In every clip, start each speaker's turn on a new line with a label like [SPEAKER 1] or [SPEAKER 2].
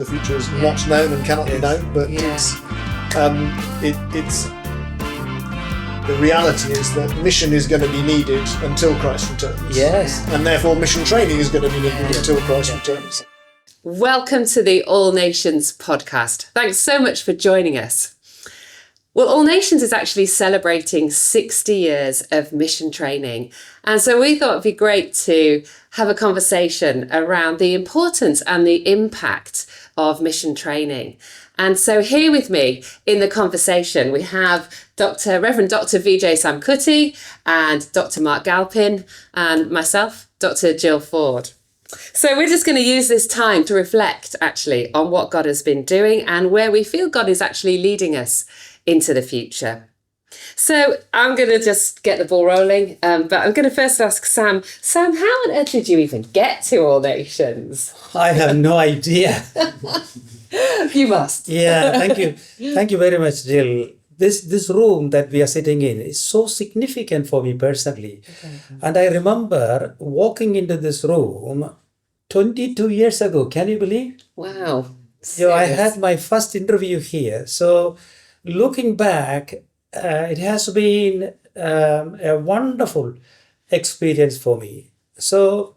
[SPEAKER 1] The future is not known and cannot be known, but it's the reality is that mission is going to be needed until Christ returns.
[SPEAKER 2] Yes.
[SPEAKER 1] And therefore mission training is going to be needed until Christ returns.
[SPEAKER 3] Welcome to the All Nations podcast. Thanks so much for joining us. Well, All Nations is actually celebrating 60 years of mission training. And so we thought it'd be great to have a conversation around the importance and the impact of mission training. And so here with me in the conversation, we have Reverend Dr. Vijay Samkutty and Dr. Mark Galpin and myself, Dr. Jill Ford. So we're just going to use this time to reflect actually on what God has been doing and where we feel God is actually leading us into the future. So I'm going to just get the ball rolling, but I'm going to first ask Sam. Sam, how on earth did you even get to All Nations?
[SPEAKER 2] I have no idea.
[SPEAKER 3] You must.
[SPEAKER 2] Yeah, thank you. Thank you very much, Jill. This room that we are sitting in is so significant for me personally. Okay. And I remember walking into this room 22 years ago. Can you believe?
[SPEAKER 3] Wow.
[SPEAKER 2] So I had my first interview here. So looking back, it has been a wonderful experience for me. So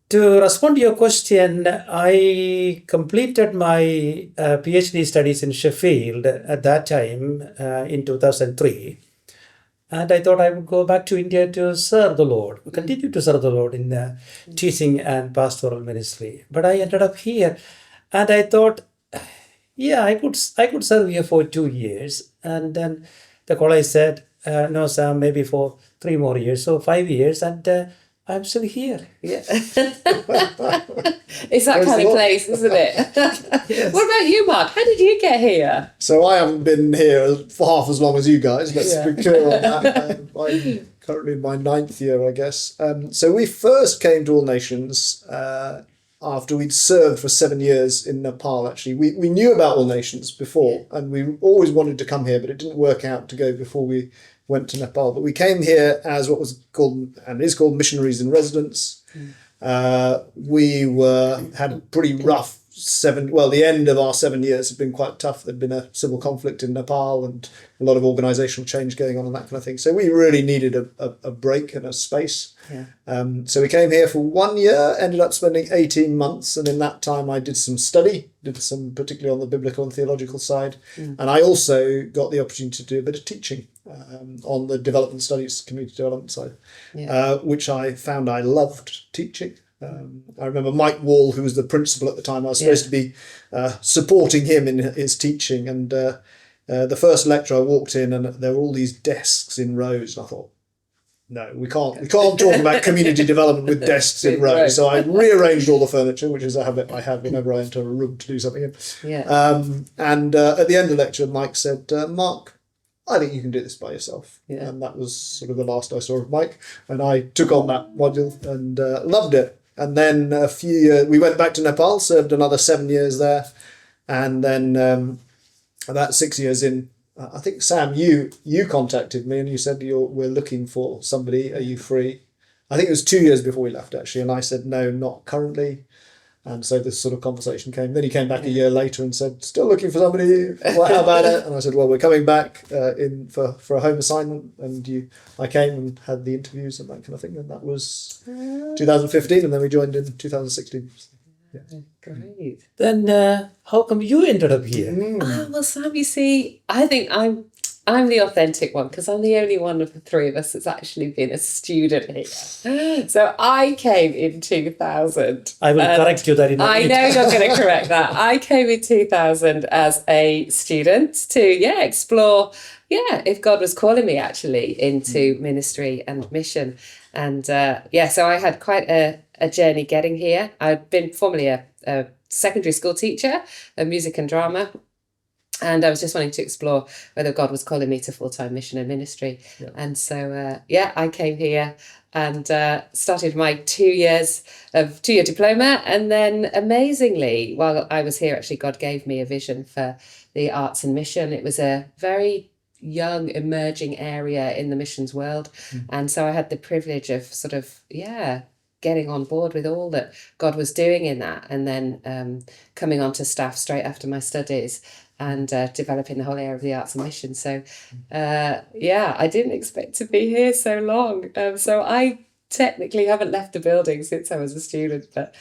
[SPEAKER 2] to respond to your question, I completed my PhD studies in Sheffield at that time in 2003. And I thought I would go back to India to serve the Lord, continue to serve the Lord in teaching and pastoral ministry. But I ended up here and I thought, yeah, I could serve here for 2 years. And then the college said, no, Sam, maybe for 3 more years, so 5 years. And I'm still here.
[SPEAKER 3] Yeah. It's that kind of place, isn't it?
[SPEAKER 1] Yes.
[SPEAKER 3] What about you, Mark? How did you get here?
[SPEAKER 1] So I haven't been here for half as long as you guys, let's be clear on that. I'm currently in my 9th year, I guess. So we first came to All Nations after we'd served for 7 years in Nepal, actually. We knew about All Nations before, and we always wanted to come here, but it didn't work out to go before we went to Nepal. But we came here as what was called, and is called, missionaries in residence. We had a pretty rough the end of our 7 years had been quite tough. There'd been a civil conflict in Nepal and a lot of organisational change going on and that kind of thing. So we really needed a break and a space.
[SPEAKER 3] Yeah.
[SPEAKER 1] So we came here for 1 year, ended up spending 18 months. And in that time, I did some study, particularly on the biblical and theological side. And I also got the opportunity to do a bit of teaching on the development studies, community development side, which I found I loved teaching. I remember Mike Wall, who was the principal at the time, I was supposed to be supporting him in his teaching. And the first lecture I walked in and there were all these desks in rows. And I thought, no, we can't talk about community development with desks in rows. So I rearranged all the furniture, which is a habit I have whenever I enter a room to do something in.
[SPEAKER 3] Yeah.
[SPEAKER 1] And at the end of the lecture, Mike said, Mark, I think you can do this by yourself.
[SPEAKER 3] Yeah.
[SPEAKER 1] And that was sort of the last I saw of Mike. And I took on that module and loved it. And then a few years, we went back to Nepal, served another 7 years there. And then about 6 years in, I think, Sam, you contacted me and you said, we're looking for somebody. Are you free? I think it was 2 years before we left, actually. And I said, no, not currently. And so this sort of conversation came. Then he came back a year later and said, still looking for somebody. Well, how about it? And I said, well, we're coming back for a home assignment. And I came and had the interviews and that kind of thing. And that was 2015. And then we joined in 2016. Yeah.
[SPEAKER 3] Great.
[SPEAKER 2] Then how come you ended up here?
[SPEAKER 3] Well, Sam, you see, I think I'm the authentic one because I'm the only one of the three of us that's actually been a student here. So I came in 2000.
[SPEAKER 2] I will correct you that in a minute.
[SPEAKER 3] I know you're going to correct that. I came in 2000 as a student to explore if God was calling me actually into ministry and mission. And so I had quite a journey getting here. I'd been formerly a secondary school teacher of music and drama. And I was just wanting to explore whether God was calling me to full-time mission and ministry. Yeah. And so, I came here and started my 2 year diploma. And then amazingly, while I was here, actually, God gave me a vision for the arts and mission. It was a very young, emerging area in the missions world. And so I had the privilege of getting on board with all that God was doing in that, and then coming onto staff straight after my studies and developing the whole area of the arts and mission. So I didn't expect to be here so long. So I technically haven't left the building since I was a student, but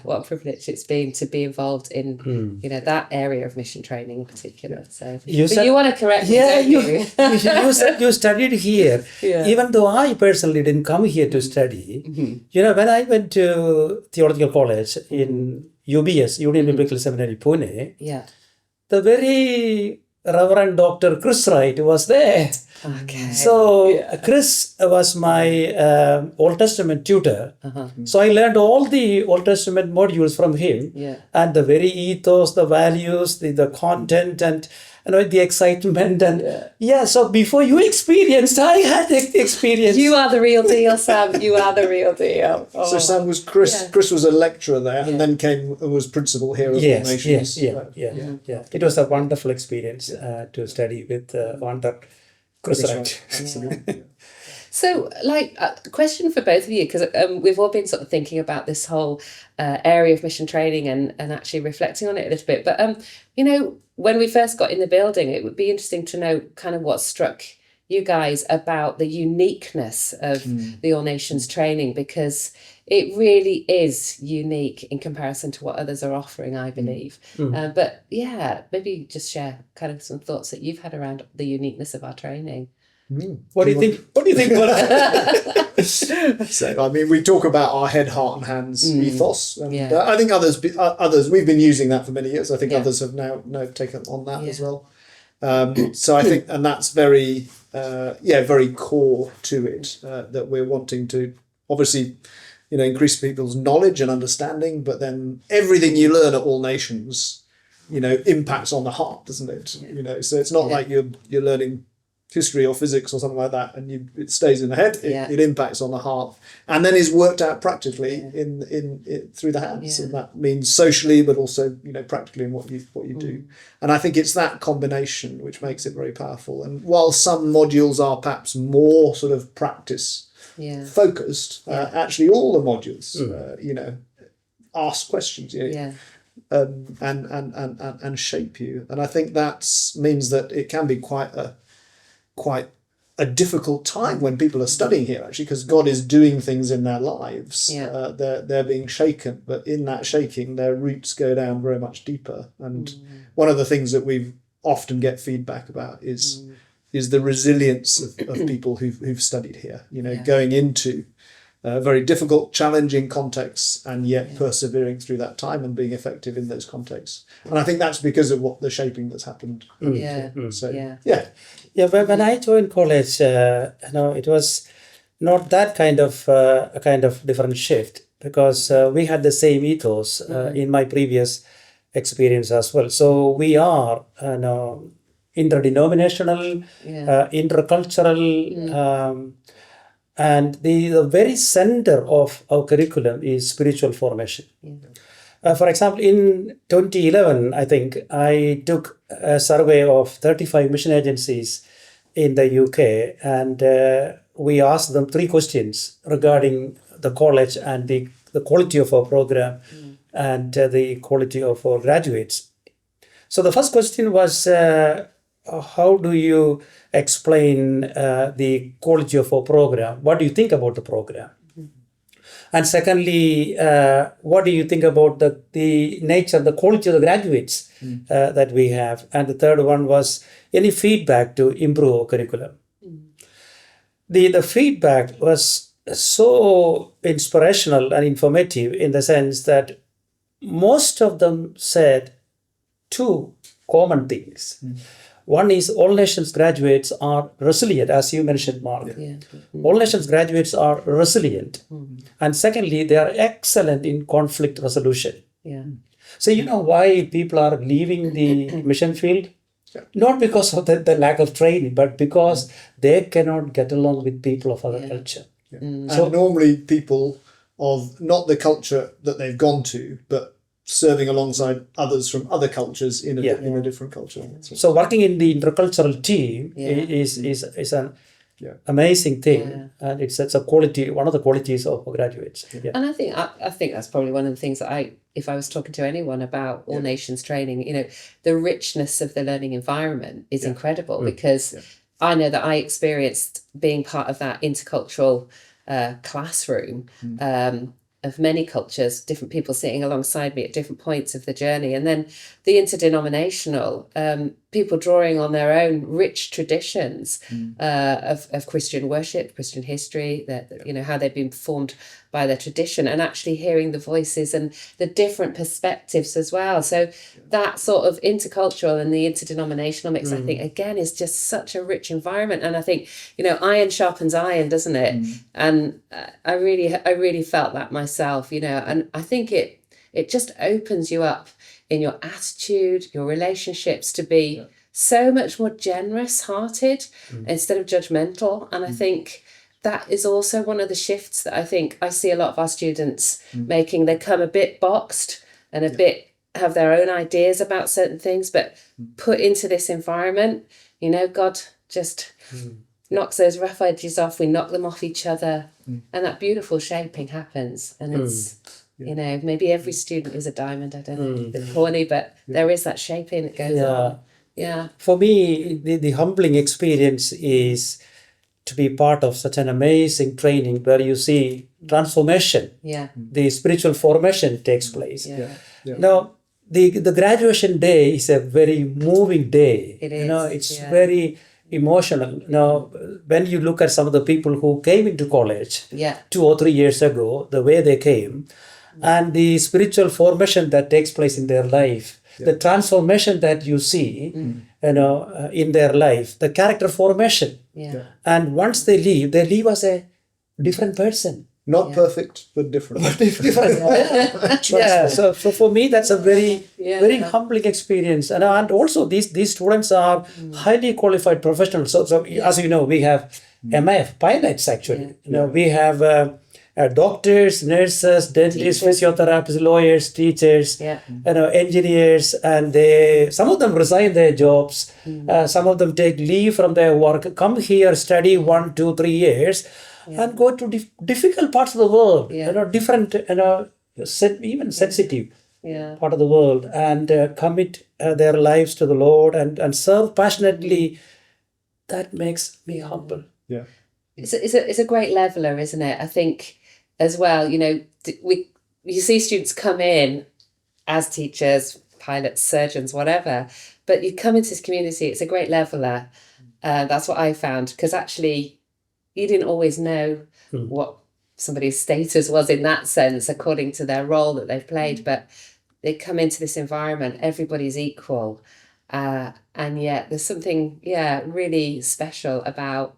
[SPEAKER 3] what a privilege it's been to be involved in that area of mission training in particular. So you want to correct me, don't you?
[SPEAKER 2] You said you studied here. Even though I personally didn't come here to study, when I went to theological college in UBS, Union Biblical Seminary, Pune, the very Reverend Dr. Chris Wright was there.
[SPEAKER 3] Okay.
[SPEAKER 2] So Chris was my Old Testament tutor. So I learned all the Old Testament modules from him, and the very ethos, the values, the content, and the excitement, and So before you experienced, I had experience.
[SPEAKER 3] You are the real deal, Sam. You are the real deal. Oh.
[SPEAKER 1] So Sam was Chris. Chris was a lecturer there, and then came and was principal here at All Nations.
[SPEAKER 2] Yes. It was a wonderful experience to study with Wonder Chris Wright.
[SPEAKER 3] So, a question for both of you, because we've all been sort of thinking about this whole area of mission training and actually reflecting on it a little bit. But, when we first got in the building, it would be interesting to know kind of what struck you guys about the uniqueness of the All Nations training, because it really is unique in comparison to what others are offering, I believe. But maybe just share kind of some thoughts that you've had around the uniqueness of our training.
[SPEAKER 2] What do you think? What do you think?
[SPEAKER 1] So, I mean, we talk about our head, heart, and hands ethos, and I think others we've been using that for many years. I think others have now taken on that as well. So I think, and that's very very core to it, that we're wanting to obviously increase people's knowledge and understanding, but then everything you learn at All Nations impacts on the heart, doesn't it? So it's not like you're learning history or physics or something like that, and it stays in the head. It impacts on the heart, and then is worked out practically in through the hands, and that means socially, but also practically in what you do. And I think it's that combination which makes it very powerful. And while some modules are perhaps more sort of practice focused, actually all the modules ask questions, and shape you. And I think that means that it can be quite a difficult time when people are studying here, actually, because God is doing things in their lives. They're being shaken, but in that shaking, their roots go down very much deeper. And one of the things that we often get feedback about is the resilience of people who've studied here. Going into very difficult, challenging contexts, and yet persevering through that time and being effective in those contexts. And I think that's because of what the shaping that's happened.
[SPEAKER 2] When I joined college, it was not that kind of different shift, because we had the same ethos in my previous experience as well. So we are interdenominational, intercultural, and the very center of our curriculum is spiritual formation. For example, in 2011, I think I took a survey of 35 mission agencies in the UK, and we asked them 3 questions regarding the college and the quality of our program and the quality of our graduates. So the first question was, how do you explain the quality of our program? What do you think about the program? And secondly, what do you think about the nature, the quality of the graduates that we have? And the third one was, any feedback to improve our curriculum? The feedback was so inspirational and informative, in the sense that most of them said 2 common things. One is All Nations graduates are resilient, as you mentioned, Mark. All Nations graduates are resilient. And secondly, they are excellent in conflict resolution. So why people are leaving the mission field? Not because of the lack of training, but because they cannot get along with people of other culture.
[SPEAKER 1] And normally people of not the culture that they've gone to, but serving alongside others from other cultures in a different culture.
[SPEAKER 2] So working in the intercultural team is an amazing thing,
[SPEAKER 3] Yeah.
[SPEAKER 2] and it's a quality, one of the qualities of graduates. Yeah.
[SPEAKER 3] And I think that's probably one of the things that if I was talking to anyone about All Nations training, the richness of the learning environment is incredible because I know that I experienced being part of that intercultural classroom of many cultures, different people sitting alongside me at different points of the journey, and then the interdenominational people drawing on their own rich traditions of Christian worship, Christian history, that how they've been formed by their tradition, and actually hearing the voices and the different perspectives as well. So that sort of intercultural and the interdenominational mix, I think, again, is just such a rich environment. And I think, iron sharpens iron, doesn't it? And I really felt that myself, and I think it just opens you up in your attitude, your relationships, to be so much more generous hearted instead of judgmental. And I think that is also one of the shifts that I think I see a lot of our students making. They come a bit boxed and a bit have their own ideas about certain things, but put into this environment, God just knocks those rough edges off. We knock them off each other, and that beautiful shaping happens. And it's, maybe every student is a diamond. I don't know, a bit corny, but there is that shaping that goes on. Yeah.
[SPEAKER 2] For me, the humbling experience is to be part of such an amazing training where you see transformation. The spiritual formation takes place. Now, the graduation day is a very moving day.
[SPEAKER 3] It is.
[SPEAKER 2] It's very emotional. Now, when you look at some of the people who came into college 2 or 3 years ago, the way they came, and the spiritual formation that takes place in their life, the transformation that you see, in their life, the character formation. And once they leave as a different person.
[SPEAKER 1] Not perfect, but different.
[SPEAKER 2] So for me, that's a very humbling experience. And also these students are highly qualified professionals. So as you know, we have MIF pilots actually. We have doctors, nurses, dentists, physiotherapists, lawyers, teachers, engineers, and some of them resign their jobs. Some of them take leave from their work, come here, study 1, 2, 3 years, and go to difficult parts of the world. Different, even sensitive part of the world, and commit their lives to the Lord and serve passionately. That makes me humble.
[SPEAKER 3] It's a great leveler, isn't it? I think as well, you see students come in as teachers, pilots, surgeons, whatever, but you come into this community, it's a great leveler. That's what I found, because actually you didn't always know what somebody's status was in that sense, according to their role that they've played, but they come into this environment, everybody's equal. And yet there's something, really special about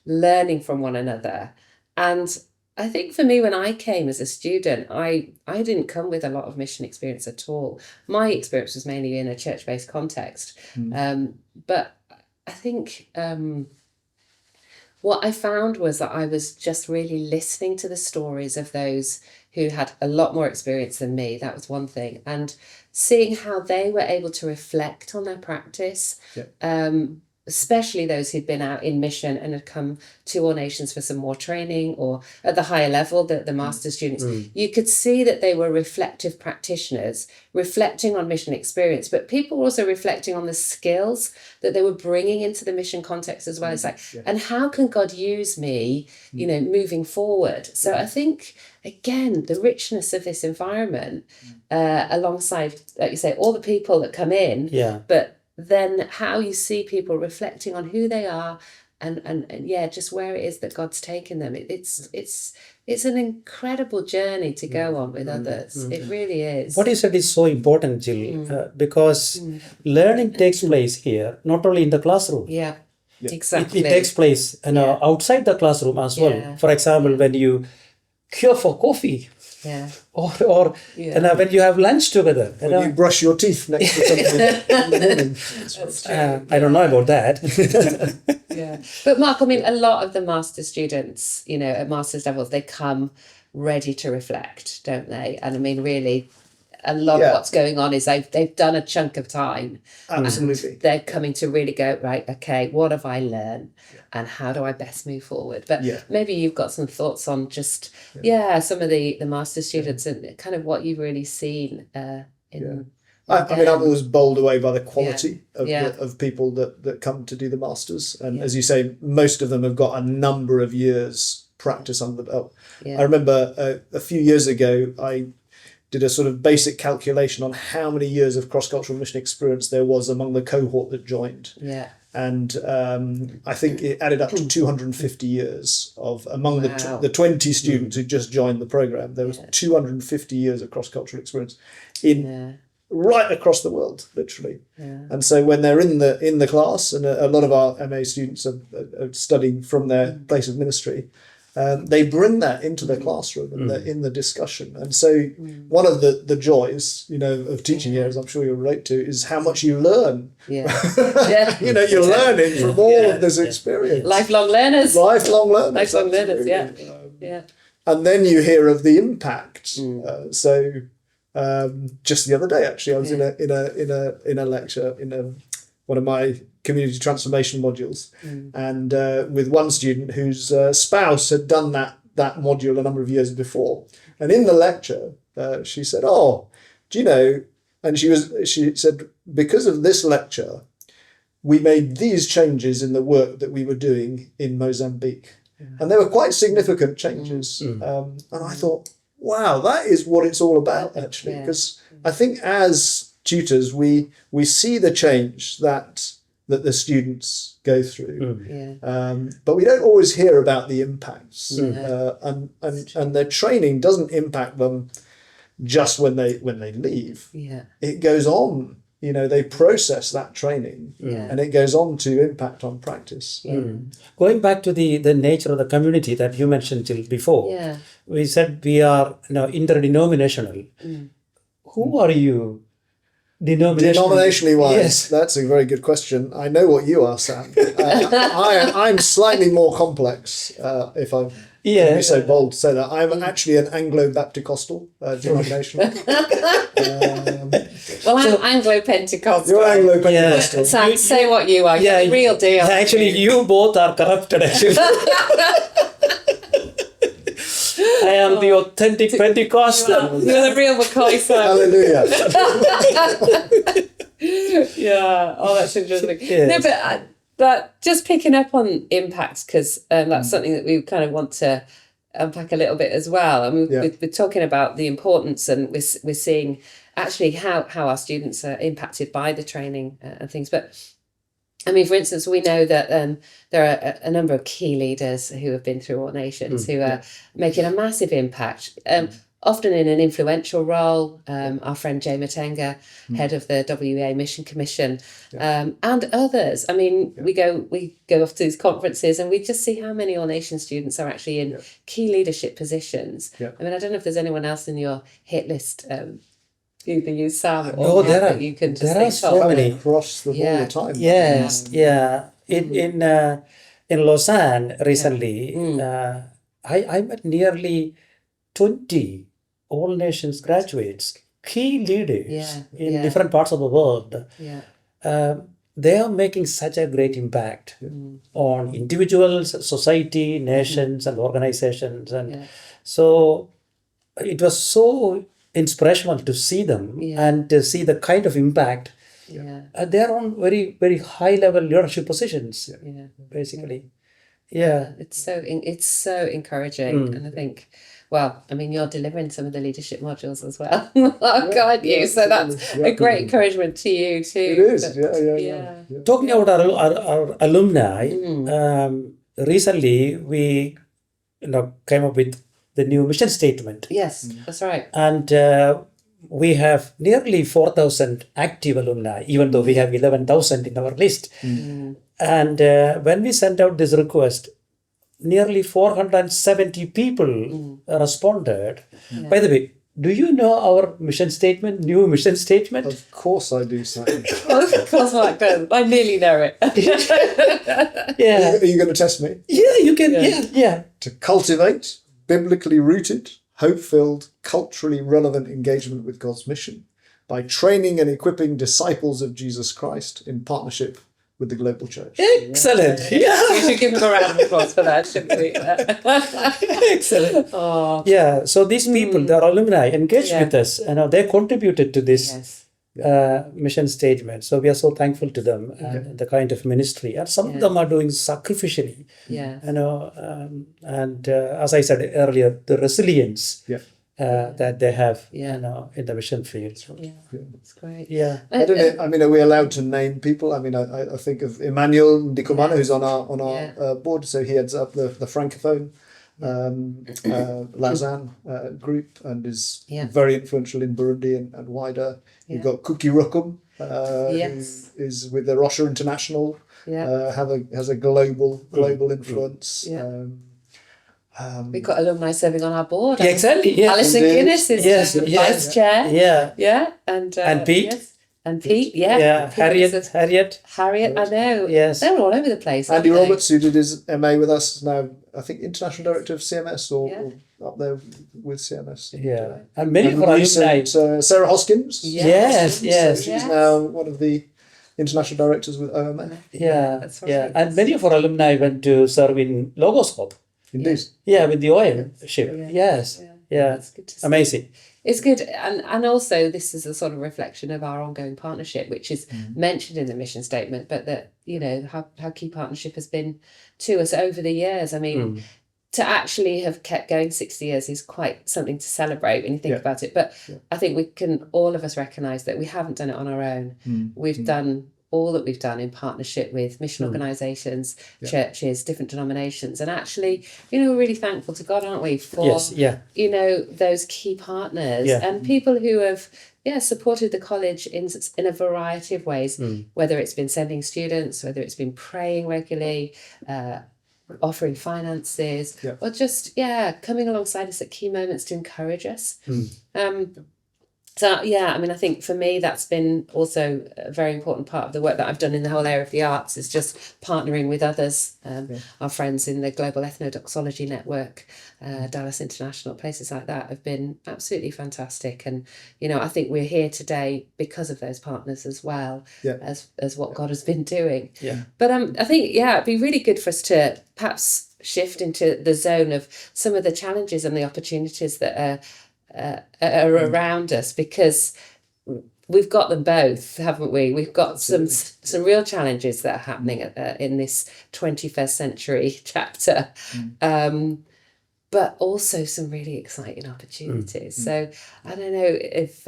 [SPEAKER 3] learning from one another. And I think for me, when I came as a student, I didn't come with a lot of mission experience at all. My experience was mainly in a church-based context. But I think what I found was that I was just really listening to the stories of those who had a lot more experience than me. That was one thing. And seeing how they were able to reflect on their practice, especially those who'd been out in mission and had come to All Nations for some more training, or at the higher level, the master's students, you could see that they were reflective practitioners, reflecting on mission experience, but people were also reflecting on the skills that they were bringing into the mission context as well. It's like, and how can God use me, moving forward? So I think, again, the richness of this environment, alongside, like you say, all the people that come in, but then how you see people reflecting on who they are and just where it is that God's taken them. It's an incredible journey to go on with others. It really is.
[SPEAKER 2] What you said is so important, Jill, because learning takes place here, not only in the classroom.
[SPEAKER 3] Exactly.
[SPEAKER 2] It takes place outside the classroom as well. For example, when you queue for coffee, or when you have lunch together,
[SPEAKER 1] when you brush your teeth next to somebody in the morning.
[SPEAKER 3] That's true.
[SPEAKER 2] I don't know about that.
[SPEAKER 3] But Mark, I mean, a lot of the master students, at master's levels, they come ready to reflect, don't they? And I mean, really, a lot
[SPEAKER 1] Yeah.
[SPEAKER 3] of what's going on is they've done a chunk of time.
[SPEAKER 1] Absolutely.
[SPEAKER 3] And they're coming to really go, right, okay, what have I learned and how do I best move forward? But
[SPEAKER 1] Yeah.
[SPEAKER 3] maybe you've got some thoughts on just, some of the master students and kind of what you've really seen in...
[SPEAKER 1] I mean, I'm always bowled away by the quality
[SPEAKER 3] Yeah.
[SPEAKER 1] of people that come to do the masters, and as you say, most of them have got a number of years practice under the belt.
[SPEAKER 3] Yeah.
[SPEAKER 1] I remember a few years ago, I did a sort of basic calculation on how many years of cross-cultural mission experience there was among the cohort that joined.
[SPEAKER 3] Yeah.
[SPEAKER 1] And I think it added up to 250 years of among
[SPEAKER 3] Wow.
[SPEAKER 1] the 20 students who just joined the program. There was 250 years of cross-cultural experience in right across the world, literally.
[SPEAKER 3] Yeah.
[SPEAKER 1] And so when they're in the class, and a lot of our MA students are studying from their place of ministry, they bring that into the classroom and they're in the discussion. And so one of the joys, of teaching here, as I'm sure you'll relate to, is how much you learn.
[SPEAKER 3] Yeah.
[SPEAKER 1] You're learning from all of this experience.
[SPEAKER 3] Lifelong learners.
[SPEAKER 1] Lifelong learners.
[SPEAKER 3] Lifelong learners,
[SPEAKER 1] absolutely.
[SPEAKER 3] yeah.
[SPEAKER 1] And then you hear of the impact. Just the other day, actually, I was in a lecture in one of my community transformation modules, and with one student whose spouse had done that module a number of years before, and in the lecture, she said, "Oh, do you know?" And she said, "Because of this lecture, we made these changes in the work that we were doing in Mozambique, and they were quite significant changes." And I thought, wow, that is what it's all about, actually, because I think as tutors, we see the change that the students go through, but we don't always hear about the impacts, and their training doesn't impact them just when they leave. It goes on. They process that training, and it goes on to impact on practice.
[SPEAKER 2] Going back to the nature of the community that you mentioned before, we said we are interdenominational. Who are you?
[SPEAKER 1] Denominationally wise,
[SPEAKER 2] yes.
[SPEAKER 1] That's a very good question. I know what you are, Sam. I'm slightly more complex, if I can be so bold to say that. I'm actually an Anglo-Baptist denomination.
[SPEAKER 3] Well, I'm Anglo-Pentecostal.
[SPEAKER 1] You're Anglo-Pentecostal.
[SPEAKER 3] Sam, say what you are. You're the real deal.
[SPEAKER 2] Actually, you both are corrupted, actually. I am the authentic Pentecostal.
[SPEAKER 3] You're the real McCoy, Sam.
[SPEAKER 1] Hallelujah.
[SPEAKER 3] Yeah. Oh, that's interesting. No, but just picking up on impacts, because that's something that we kind of want to unpack a little bit as well. I mean, we're talking about the importance, and we're seeing actually how our students are impacted by the training and things. But I mean, for instance, we know that there are a number of key leaders who have been through All Nations who are making a massive impact, often in an influential role. Our friend Jay Matenga, head of the WEA Mission Commission, and others. I mean, we go off to these conferences and we just see how many All Nations students are actually in key leadership positions. I mean, I don't know if there's anyone else in your hit list. Either you, Sam, or that you can just
[SPEAKER 2] there are so many
[SPEAKER 1] across the all the time.
[SPEAKER 2] Yes, In Lausanne recently, I met nearly 20 All Nations graduates, key leaders in different parts of the world. They are making such a great impact on individuals, society, nations, and organizations, and so it was so inspirational to see them and to see the kind of impact. They're on very, very high level leadership positions, basically.
[SPEAKER 3] It's so encouraging, and I think, well, I mean, you're delivering some of the leadership modules as well. God, you. So that's a great encouragement to you too.
[SPEAKER 1] It is,
[SPEAKER 2] Talking about our alumni, recently we came up with the new mission statement.
[SPEAKER 3] Yes, that's right.
[SPEAKER 2] And we have nearly 4,000 active alumni, even though we have 11,000 in our list. And when we sent out this request, nearly 470 people responded. By the way, do you know our mission statement, new mission statement?
[SPEAKER 1] Of course I do, Sam.
[SPEAKER 3] Of course I do. I nearly know it.
[SPEAKER 1] Are you going to test me?
[SPEAKER 2] Yeah, you can. Yeah.
[SPEAKER 1] To cultivate biblically rooted, hope-filled, culturally relevant engagement with God's mission by training and equipping disciples of Jesus Christ in partnership with the global church.
[SPEAKER 2] Excellent. Yeah.
[SPEAKER 3] We should give them a round of applause for that, shouldn't we?
[SPEAKER 2] Excellent.
[SPEAKER 3] Oh,
[SPEAKER 2] Yeah. So these people, the alumni, engaged
[SPEAKER 3] Yeah.
[SPEAKER 2] with us. They contributed to this
[SPEAKER 3] yes.
[SPEAKER 2] mission statement. So we are so thankful to them and the kind of ministry. And some of them are doing sacrificially.
[SPEAKER 3] Yeah.
[SPEAKER 2] As I said earlier, the resilience
[SPEAKER 1] Yeah.
[SPEAKER 2] that they have,
[SPEAKER 3] Yeah.
[SPEAKER 2] in the mission field. So,
[SPEAKER 3] Yeah. That's great.
[SPEAKER 2] yeah.
[SPEAKER 1] I don't know. I mean, are we allowed to name people? I mean, I think of Emmanuel Ndikumana, who's on our board. So he heads up the francophone Lausanne group and is very influential in Burundi and wider. You've got Kuki Rukum,
[SPEAKER 3] Yes.
[SPEAKER 1] who is with the Rocha International.
[SPEAKER 3] Yeah.
[SPEAKER 1] Has a global influence.
[SPEAKER 3] Yeah. We've got alumni serving on our board.
[SPEAKER 2] Yeah, exactly. Yeah.
[SPEAKER 3] Alison
[SPEAKER 1] Indeed.
[SPEAKER 3] Guinness is vice chair.
[SPEAKER 2] Yeah.
[SPEAKER 3] Yeah. And
[SPEAKER 2] Pete.
[SPEAKER 3] Yes. And Pete, yeah.
[SPEAKER 2] Yeah.
[SPEAKER 3] Pete is
[SPEAKER 2] Harriet.
[SPEAKER 3] Harriet, I know.
[SPEAKER 2] Yes.
[SPEAKER 3] They're all over the place.
[SPEAKER 1] Andy
[SPEAKER 3] aren't they?
[SPEAKER 1] Roberts, who did his MA with us, now I think international director of CMS or up there with CMS.
[SPEAKER 2] Yeah. And many of
[SPEAKER 1] And
[SPEAKER 2] our alumni.
[SPEAKER 1] recent, Sarah Hoskins.
[SPEAKER 2] Yes.
[SPEAKER 1] So
[SPEAKER 2] Yes.
[SPEAKER 1] she's now one of the international directors with OMA.
[SPEAKER 2] Yeah.
[SPEAKER 3] That's
[SPEAKER 2] Yeah.
[SPEAKER 3] right.
[SPEAKER 2] And many of our alumni went to serve in Logoscope.
[SPEAKER 1] Indeed.
[SPEAKER 2] Yeah, with the oil ship.
[SPEAKER 3] Yeah.
[SPEAKER 2] Yes. Yeah.
[SPEAKER 3] That's good to see.
[SPEAKER 2] Amazing.
[SPEAKER 3] It's good, and also this is a sort of reflection of our ongoing partnership, which is mentioned in the mission statement, but that how key partnership has been to us over the years. I mean, to actually have kept going 60 years is quite something to celebrate when you think about it. But I think we can all of us recognise that we haven't done it on our own. We've done all that we've done in partnership with mission organisations, churches, different denominations. And actually, we're really thankful to God, aren't we, for, those key partners and people who have, supported the college in a variety of ways, whether it's been sending students, whether it's been praying regularly, offering finances, or just, coming alongside us at key moments to encourage us. So, I mean, I think for me, that's been also a very important part of the work that I've done in the whole area of the arts is just partnering with others, our friends in the Global Ethnodoxology Network, Dallas International, places like that have been absolutely fantastic. And, I think we're here today because of those partners as well as what God has been doing.
[SPEAKER 2] Yeah.
[SPEAKER 3] But I think, it'd be really good for us to perhaps shift into the zone of some of the challenges and the opportunities that are around us, because we've got them both, haven't we? We've got some real challenges that are happening in this 21st century chapter, but also some really exciting opportunities. So I don't know if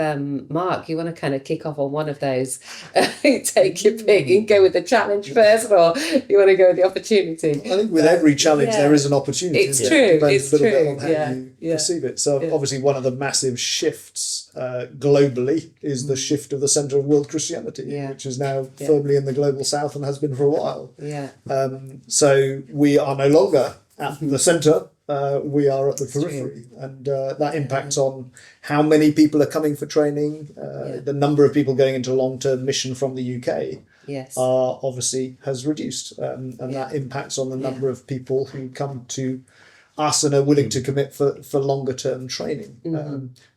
[SPEAKER 3] Mark, you want to kind of kick off on one of those, take your pick, you can go with the challenge first, or you want to go with the opportunity?
[SPEAKER 1] I think with every challenge there is an opportunity.
[SPEAKER 3] It's true.
[SPEAKER 1] Depends a little bit on how
[SPEAKER 3] Yeah.
[SPEAKER 1] you perceive it. So obviously one of the massive shifts globally is the shift of the centre of world Christianity, which is now firmly in the global south and has been for a while.
[SPEAKER 3] Yeah.
[SPEAKER 1] So we are no longer at the centre. We are at the periphery, and that impacts on how many people are coming for training. The number of people going into long-term mission from the UK obviously has reduced, and that impacts on the number of people who come to us and are willing to commit for longer term training.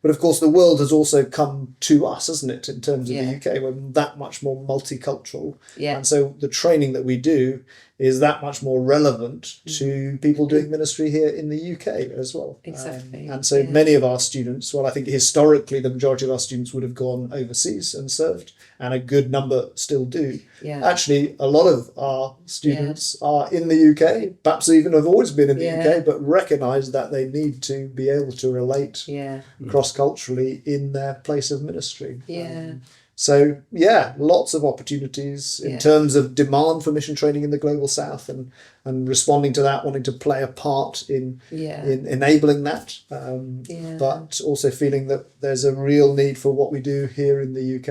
[SPEAKER 1] But of course the world has also come to us, hasn't it, in terms of the UK. We're that much more multicultural, and so the training that we do is that much more relevant to people doing ministry here in the UK as well.
[SPEAKER 3] Exactly.
[SPEAKER 1] And so many of our students, well, I think historically the majority of our students would have gone overseas and served, and a good number still do. Actually, a lot of our students are in the UK, perhaps even have always been in the UK, but recognise that they need to be able to relate cross-culturally in their place of ministry. So, lots of opportunities in terms of demand for mission training in the global south, and responding to that, wanting to play a part in enabling that, but also feeling that there's a real need for what we do here in the UK.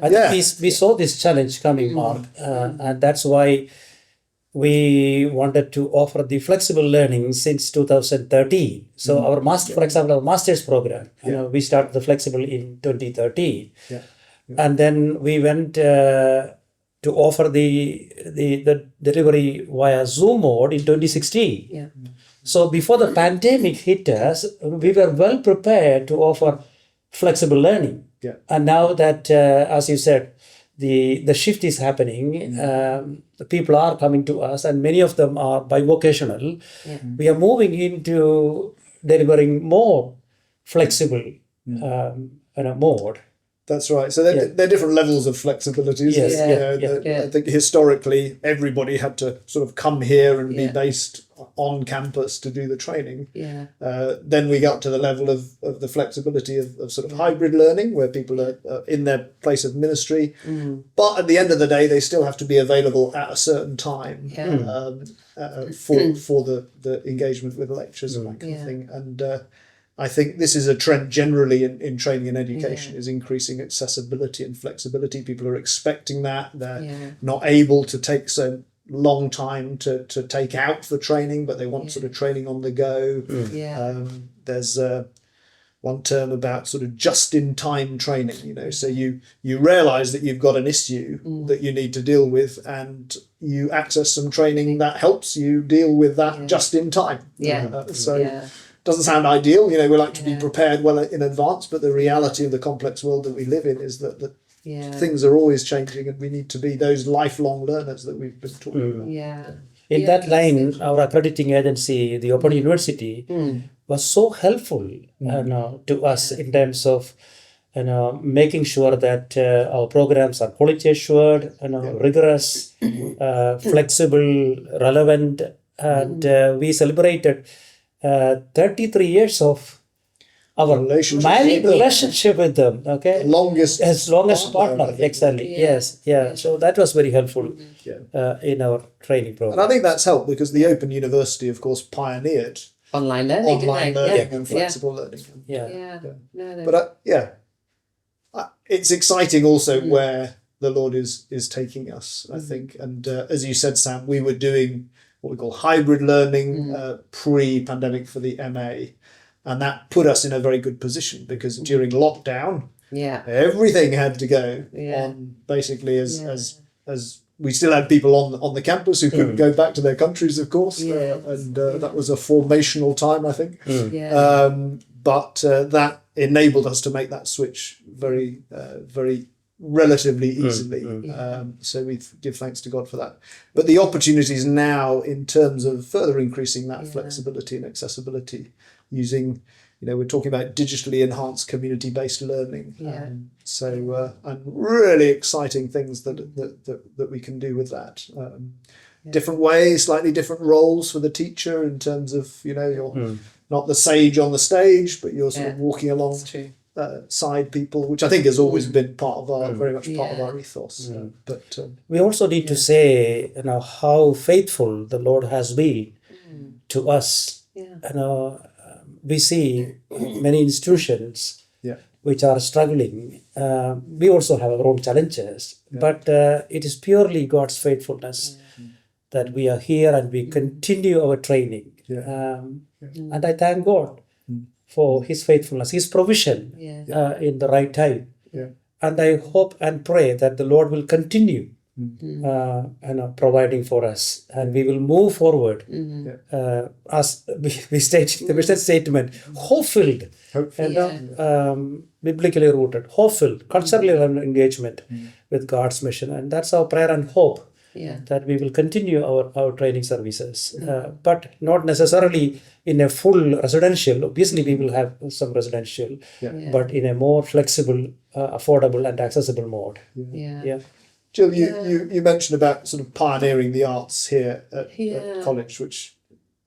[SPEAKER 2] I think we saw this challenge coming, Mark, and that's why we wanted to offer the flexible learning since 2013. So our for example, our master's program, we started the flexible in 2013, and then we went to offer the delivery via Zoom mode in 2016. So before the pandemic hit us, we were well prepared to offer flexible learning.
[SPEAKER 1] Yeah.
[SPEAKER 2] And now that, as you said, the shift is happening, the people are coming to us, and many of them are bivocational. We are moving into delivering more flexible mode.
[SPEAKER 1] That's right. So there are different levels of flexibility.
[SPEAKER 2] Yes,
[SPEAKER 1] I think historically everybody had to sort of come here and be based on campus to do the training. Then we got to the level of the flexibility of sort of hybrid learning, where people are in their place of ministry, but at the end of the day they still have to be available at a certain time for the engagement with lectures and that kind of thing. And I think this is a trend generally in training and education, is increasing accessibility and flexibility. People are expecting that. They're not able to take so long time to take out for training, but they want sort of training on the go. There's one term about sort of just-in-time training, so you realise that you've got an issue that you need to deal with, and you access some training that helps you deal with that just in time. Doesn't sound ideal, we like to be prepared well in advance, but the reality of the complex world that we live in is that things are always changing, and we need to be those lifelong learners that we've been talking about.
[SPEAKER 2] In that line, our accrediting agency, the Open University, was so helpful to us in terms of making sure that our programs are quality assured, rigorous, flexible, relevant, and we celebrated 33 years of our married relationship with them. Okay,
[SPEAKER 1] longest
[SPEAKER 2] partner. Exactly. So that was very helpful in our training program.
[SPEAKER 1] And I think that's helped because the Open University, of course, pioneered
[SPEAKER 3] online learning
[SPEAKER 1] and flexible learning. But it's exciting also where the Lord is taking us, I think. And as you said, Sam, we were doing what we call hybrid learning pre-pandemic for the MA. And that put us in a very good position because during lockdown, everything had to go on basically as we still had people on the campus who couldn't go back to their countries, of course. And that was a formational time, I think. But that enabled us to make that switch very, very relatively easily. So we give thanks to God for that. But the opportunities now in terms of further increasing that flexibility and accessibility using, we're talking about digitally enhanced community-based learning. And really exciting things that we can do with that. Different ways, slightly different roles for the teacher in terms of, you're not the sage on the stage, but you're sort of walking along side people, which I think has always been part of our, very much part of our ethos. But
[SPEAKER 2] we also need to say, how faithful the Lord has been to us. We see many institutions which are struggling. We also have our own challenges, but it is purely God's faithfulness that we are here and we continue our training. And I thank God for His faithfulness, His provision in the right time. And I hope and pray that the Lord will continue providing for us, and we will move forward as we state the mission statement, hope-filled, biblically rooted, hope-filled, culturally engagement with God's mission. And that's our prayer and hope, that we will continue our training services, but not necessarily in a full residential. Obviously, we will have some residential, but in a more flexible, affordable and accessible mode.
[SPEAKER 1] Jill, you mentioned about sort of pioneering the arts here at college, which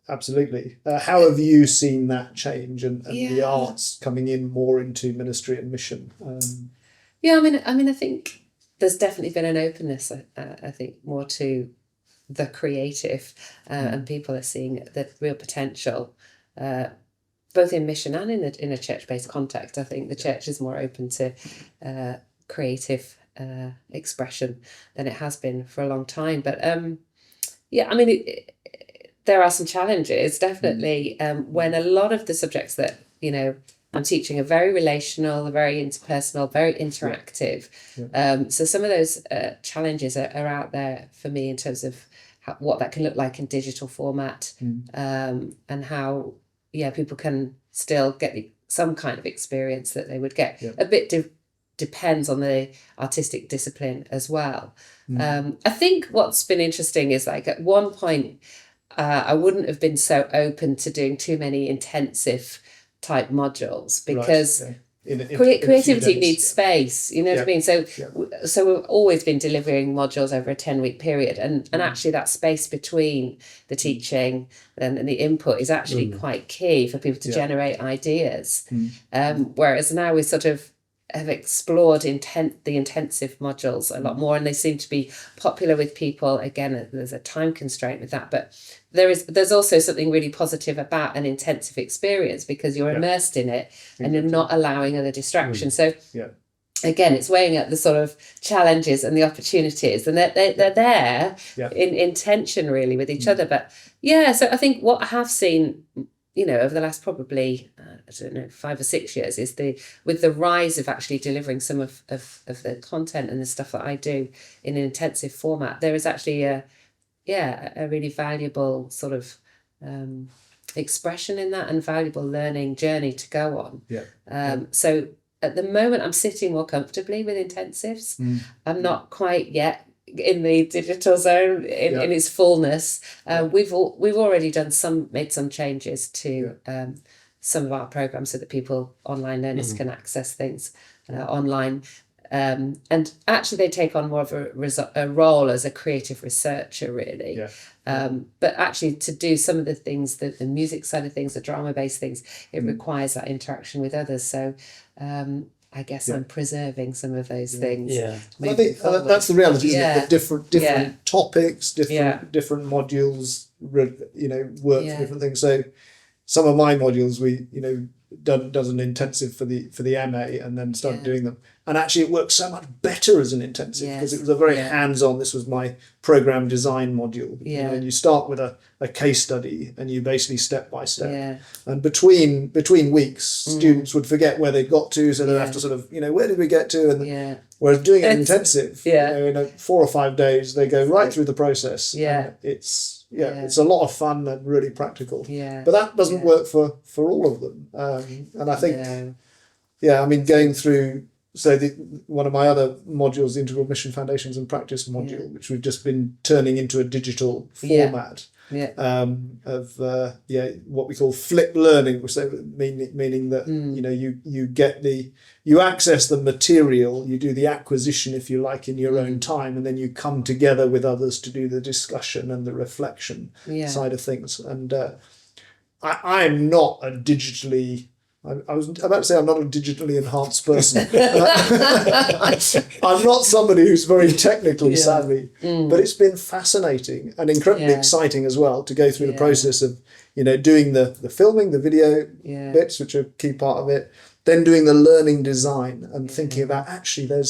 [SPEAKER 1] absolutely. How have you seen that change and the arts coming in more into ministry and mission?
[SPEAKER 3] I think there's definitely been an openness, I think, more to the creative, and people are seeing the real potential, both in mission and in a church-based context. I think the church is more open to creative expression than it has been for a long time. But there are some challenges, definitely, when a lot of the subjects that, I'm teaching are very relational, very interpersonal, very interactive. So some of those challenges are out there for me in terms of what that can look like in digital format, and how people can still get some kind of experience that they would get. A bit depends on the artistic discipline as well. I think what's been interesting is, like, at one point I wouldn't have been so open to doing too many intensive type modules, because creativity needs space, you know what I mean? So we've always been delivering modules over a 10-week period, and actually that space between the teaching and the input is actually quite key for people to generate ideas. Whereas now we sort of have explored the intensive modules a lot more, and they seem to be popular with people. Again, there's a time constraint with that, but there's also something really positive about an intensive experience, because you're immersed in it and you're not allowing other distractions. So again, it's weighing up the sort of challenges and the opportunities, and they're there in tension really with each other. But so I think what I have seen, over the last probably, 5 or 6 years, is with the rise of actually delivering some of the content and the stuff that I do in an intensive format, there is actually a really valuable sort of expression in that, and valuable learning journey to go on. So at the moment I'm sitting more comfortably with intensives. I'm not quite yet in the digital zone in its fullness. We've already made some changes to some of our programs so that online learners can access things online. And actually they take on more of a role as a creative researcher, really. But actually to do some of the things, the music side of things, the drama-based things, it requires that interaction with others. So I guess I'm preserving some of those things.
[SPEAKER 1] I think that's the reality, isn't it? That different topics, different modules, work for different things. So some of my modules, we does an intensive for the MA, and then started doing them, and actually it works so much better as an intensive, because it was a very hands-on. This was my program design module. And you start with a case study, and you basically step by step, and between weeks students would forget where they got to, so they'd have to sort of where did we get to, and whereas doing it intensive, in 4 or 5 days they go right through the process. And it's a lot of fun and really practical. But that doesn't work for all of them. And I think, I mean, going through, so one of my other modules, the Integral Mission Foundations and Practice module, which we've just been turning into a digital format of what we call flip learning, which meaning that you access the material, you do the acquisition, if you like, in your own time, and then you come together with others to do the discussion and the reflection side of things. And I'm not a digitally I was about to say I'm not a digitally enhanced person. I'm not somebody who's very technically savvy, but it's been fascinating and incredibly exciting as well to go through the process of, doing the filming, the video bits, which are a key part of it, then doing the learning design and thinking about actually there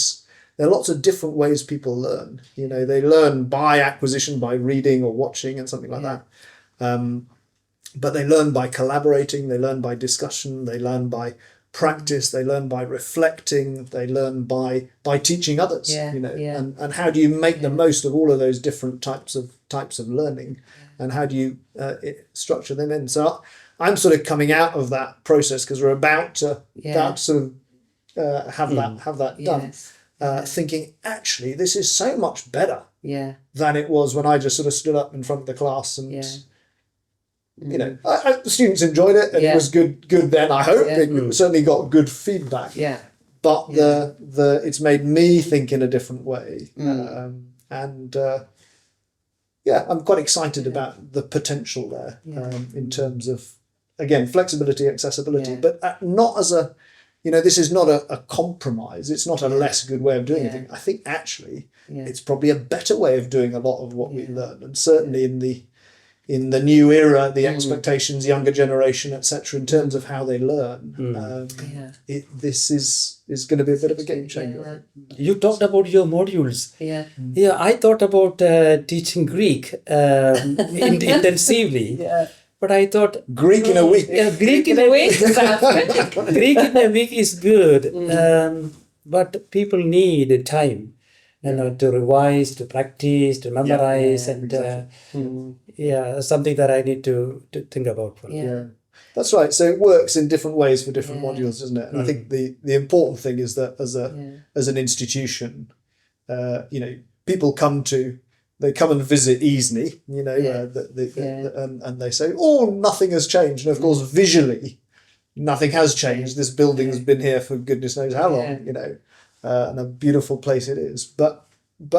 [SPEAKER 1] are lots of different ways people learn. They learn by acquisition, by reading or watching and something like that. But they learn by collaborating, they learn by discussion, they learn by practice, they learn by reflecting, they learn by teaching others. And how do you make the most of all of those different types of learning, and how do you structure them in? So I'm sort of coming out of that process, because we're about to sort of have that done. Thinking actually this is so much better than it was when I just sort of stood up in front of the class and the students enjoyed it, and it was good then. I hope it certainly got good feedback. But it's made me think in a different way, and I'm quite excited about the potential there in terms of, again, flexibility, accessibility, but not as a this is not a compromise. It's not a less good way of doing anything. I think actually it's probably a better way of doing a lot of what we learn, and certainly in the new era, the expectations, younger generation, etc., in terms of how they learn, this is going to be a bit of a game changer.
[SPEAKER 2] You talked about your modules. I thought about teaching Greek intensively. But I thought
[SPEAKER 1] Greek in a week.
[SPEAKER 2] Greek in a week. Greek in a week is good, but people need time. to revise, to practice, to memorize, and something that I need to think about.
[SPEAKER 1] Yeah. That's right. So it works in different ways for different modules, doesn't it? And I think the important thing is that as an institution, people come and visit Easney, and they say, oh, nothing has changed. And of course, visually, nothing has changed. This building's been here for goodness knows how long, and a beautiful place it is. But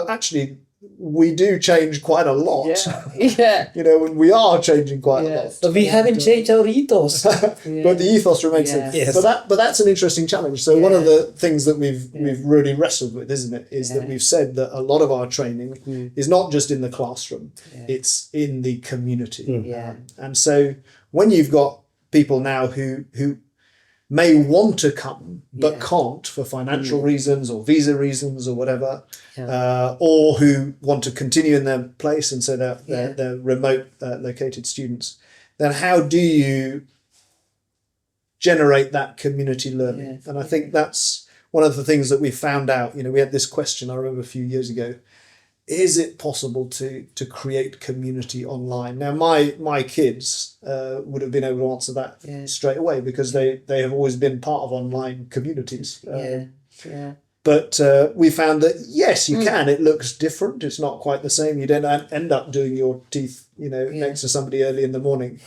[SPEAKER 1] actually, we do change quite a lot. And we are changing quite a lot.
[SPEAKER 2] So we haven't changed our ethos.
[SPEAKER 1] But the ethos remains the same.
[SPEAKER 2] Yes.
[SPEAKER 1] But that's an interesting challenge. So one of the things that we've really wrestled with, isn't it, is that we've said that a lot of our training is not just in the classroom, it's in the community. And so when you've got people now who may want to come but can't for financial reasons or visa reasons or whatever, or who want to continue in their place, and so they're remote located students, then how do you generate that community learning? And I think that's one of the things that we found out. We had this question, I remember a few years ago, is it possible to create community online? Now, my kids would have been able to answer that straight away, because they have always been part of online communities. But we found that, yes, you can. It looks different. It's not quite the same. You don't end up doing your teeth, next to somebody early in the morning.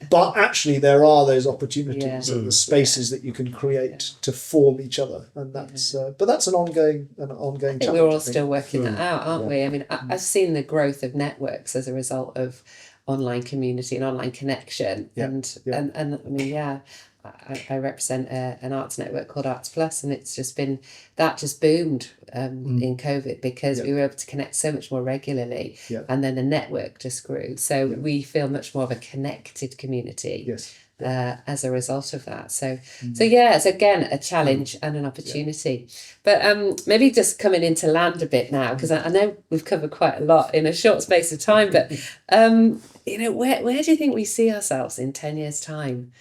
[SPEAKER 1] But actually, there are those opportunities and the spaces that you can create to form each other. And that's but that's an ongoing challenge.
[SPEAKER 3] We're all still working that out, aren't we? I mean, I've seen the growth of networks as a result of online community and online connection. And I mean, I represent an arts network called Arts Plus, and it's just boomed in COVID, because we were able to connect so much more regularly, and then the network just grew. So we feel much more of a connected community as a result of that. So it's again a challenge and an opportunity. But maybe just coming into land a bit now, because I know we've covered quite a lot in a short space of time, but where do you think we see ourselves in 10 years' time?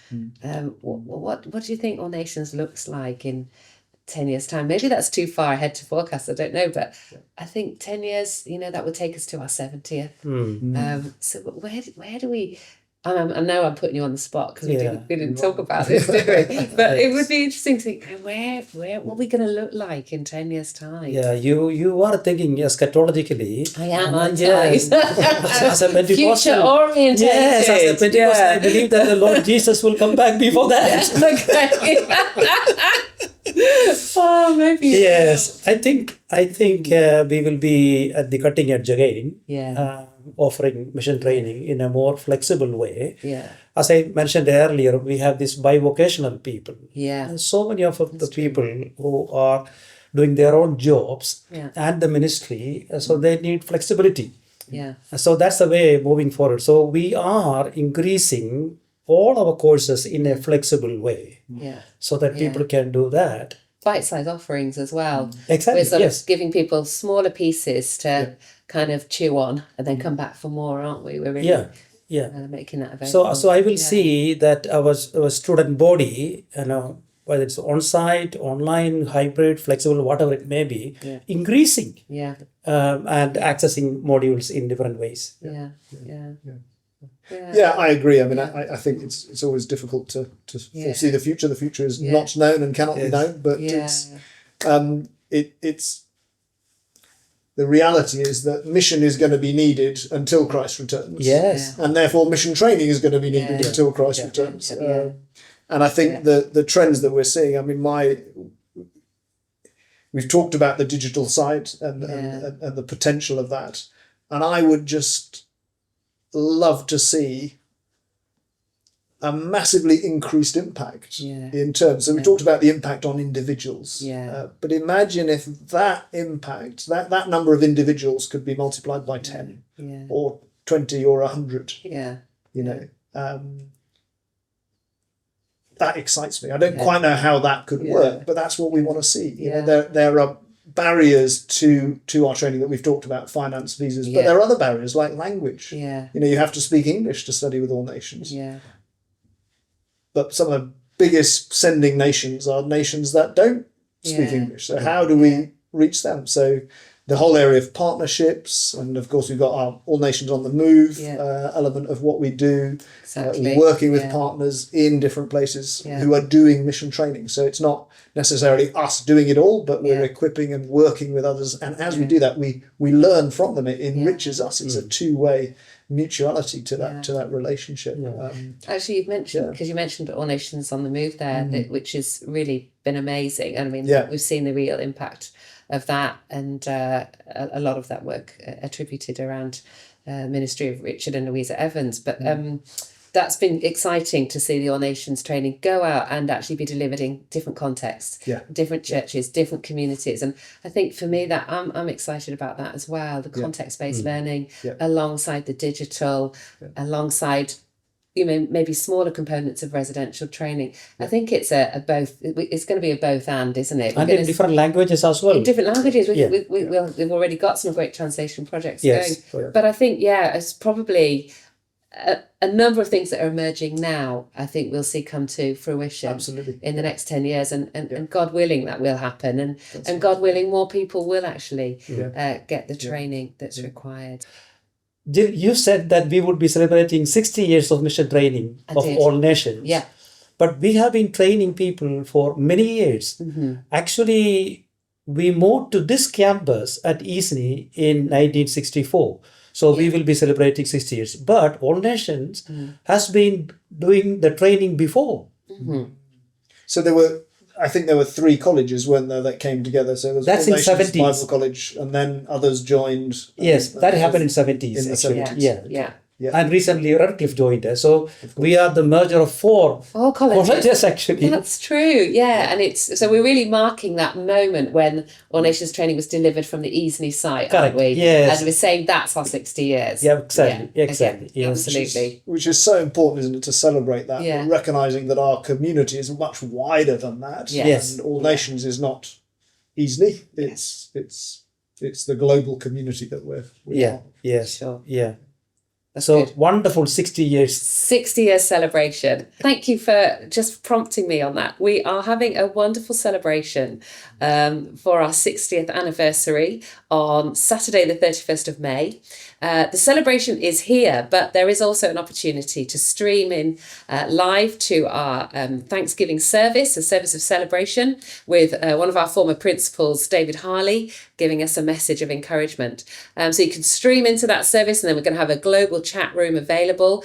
[SPEAKER 3] What do you think All Nations looks like in 10 years' time? Maybe that's too far ahead to forecast, I don't know, but I think 10 years, that would take us to our 70th. So where do we... I know I'm putting you on the spot, because we didn't talk about this, did we? But it would be interesting to think, what are we going to look like in 10 years' time?
[SPEAKER 2] Yeah, you are thinking eschatologically.
[SPEAKER 3] I am, aren't I?
[SPEAKER 2] As a Pentecostal,
[SPEAKER 3] future oriented.
[SPEAKER 2] Yes, as a Pentecostal, I believe that the Lord Jesus will come back before that.
[SPEAKER 3] Oh, maybe.
[SPEAKER 2] Yes, I think we will be at the cutting edge again. Offering mission training in a more flexible way. As I mentioned earlier, we have these bivocational people. And so many of the people who are doing their own jobs and the ministry, so they need flexibility. So that's the way moving forward. So we are increasing all our courses in a flexible way, so that people can do that.
[SPEAKER 3] Bite-sized offerings as well.
[SPEAKER 2] Exactly.
[SPEAKER 3] We're sort of giving people smaller pieces to kind of chew on and then come back for more, aren't we? We're really making that available.
[SPEAKER 2] So I will see that our student body, whether it's on-site, online, hybrid, flexible, whatever it may be, increasing and accessing modules in different ways.
[SPEAKER 1] I agree. I mean, I think it's always difficult to foresee the future. The future is not known and cannot be known, but it's the reality is that mission is going to be needed until Christ returns. And therefore mission training is going to be needed until Christ returns. And I think the trends that we're seeing, I mean, we've talked about the digital side and the potential of that. And I would just love to see a massively increased impact in terms. So we talked about the impact on individuals. But imagine if that impact, that number of individuals could be multiplied by 10 or 20 or 100. That excites me. I don't quite know how that could work, but that's what we want to see. There are barriers to our training that we've talked about, finance, visas, but there are other barriers like language. You have to speak English to study with All Nations. But some of the biggest sending nations are nations that don't speak English. So how do we reach them? So the whole area of partnerships, and of course we've got our All Nations on the Move element of what we do, working with partners in different places who are doing mission training. So it's not necessarily us doing it all, but we're equipping and working with others. And as we do that, we learn from them. It enriches us. It's a two-way mutuality to that relationship.
[SPEAKER 3] Actually, you've mentioned, because you mentioned All Nations on the Move there, which has really been amazing. I mean, we've seen the real impact of that, and a lot of that work attributed around Ministry of Richard and Louisa Evans. But that's been exciting to see the All Nations training go out and actually be delivered in different contexts, different churches, different communities. And I think for me that I'm excited about that as well, the context-based learning alongside the digital, alongside maybe smaller components of residential training. I think it's a both. It's going to be a both and, isn't it?
[SPEAKER 2] And in different languages as well.
[SPEAKER 3] In different languages. We've already got some great translation projects going. But I think, it's probably a number of things that are emerging now, I think we'll see come to fruition in the next 10 years. And God willing, that will happen. And God willing, more people will actually get the training that's required.
[SPEAKER 2] You said that we would be celebrating 60 years of mission training of All Nations.
[SPEAKER 3] Yeah.
[SPEAKER 2] But we have been training people for many years. Actually, we moved to this campus at Eastney in 1964. So we will be celebrating 60 years. But All Nations has been doing the training before.
[SPEAKER 1] So I think there were 3 colleges, weren't there, that came together. So it was
[SPEAKER 2] That's
[SPEAKER 1] All
[SPEAKER 2] in
[SPEAKER 1] Nations
[SPEAKER 2] 70s.
[SPEAKER 1] Bible College, and then others joined.
[SPEAKER 2] Yes, that happened in 70s.
[SPEAKER 1] In the
[SPEAKER 2] actually.
[SPEAKER 1] 70s.
[SPEAKER 2] Yeah. And recently Redcliffe joined us. So we are the merger of 4 colleges actually.
[SPEAKER 3] That's true. And so we're really marking that moment when All Nations training was delivered from the Eastney site, aren't we?
[SPEAKER 2] Yes.
[SPEAKER 3] And we're saying that's our 60 years.
[SPEAKER 2] Yeah, exactly.
[SPEAKER 3] Yeah, absolutely.
[SPEAKER 1] Which is so important, isn't it, to celebrate that, but recognising that our community is much wider than that.
[SPEAKER 2] Yes.
[SPEAKER 1] And All Nations is not Eastney. It's the global community that we're
[SPEAKER 2] Yeah.
[SPEAKER 1] on.
[SPEAKER 2] Yes.
[SPEAKER 3] Sure.
[SPEAKER 2] Yeah.
[SPEAKER 3] That's
[SPEAKER 2] So
[SPEAKER 3] good.
[SPEAKER 2] wonderful 60 years.
[SPEAKER 3] 60 years celebration. Thank you for just prompting me on that. We are having a wonderful celebration for our 60th anniversary on Saturday, the 31st of May. The celebration is here, but there is also an opportunity to stream in live to our Thanksgiving service, a service of celebration with one of our former principals, David Harley, giving us a message of encouragement. So you can stream into that service, and then we're going to have a global chat room available.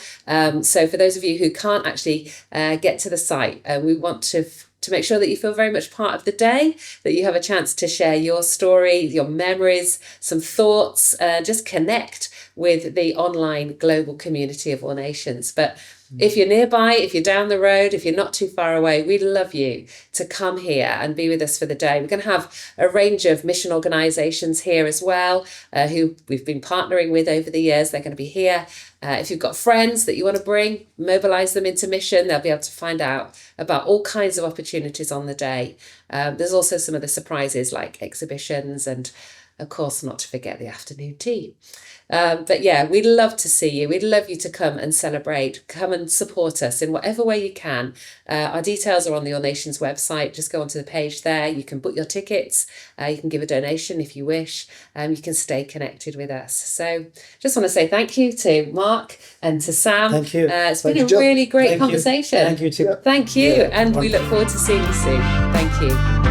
[SPEAKER 3] So for those of you who can't actually get to the site, we want to make sure that you feel very much part of the day, that you have a chance to share your story, your memories, some thoughts, just connect with the online global community of All Nations. But if you're nearby, if you're down the road, if you're not too far away, we'd love you to come here and be with us for the day. We're going to have a range of mission organisations here as well, who we've been partnering with over the years. They're going to be here. If you've got friends that you want to bring, mobilise them into mission. They'll be able to find out about all kinds of opportunities on the day. There's also some of the surprises like exhibitions and, of course, not to forget the afternoon tea. But we'd love to see you. We'd love you to come and celebrate, come and support us in whatever way you can. Our details are on the All Nations website. Just go onto the page there. You can book your tickets. You can give a donation if you wish. You can stay connected with us. So just want to say thank you to Mark and to Sam.
[SPEAKER 2] Thank you.
[SPEAKER 3] It's been a really great conversation.
[SPEAKER 2] Thank you too.
[SPEAKER 3] Thank you. And we look forward to seeing you soon. Thank you.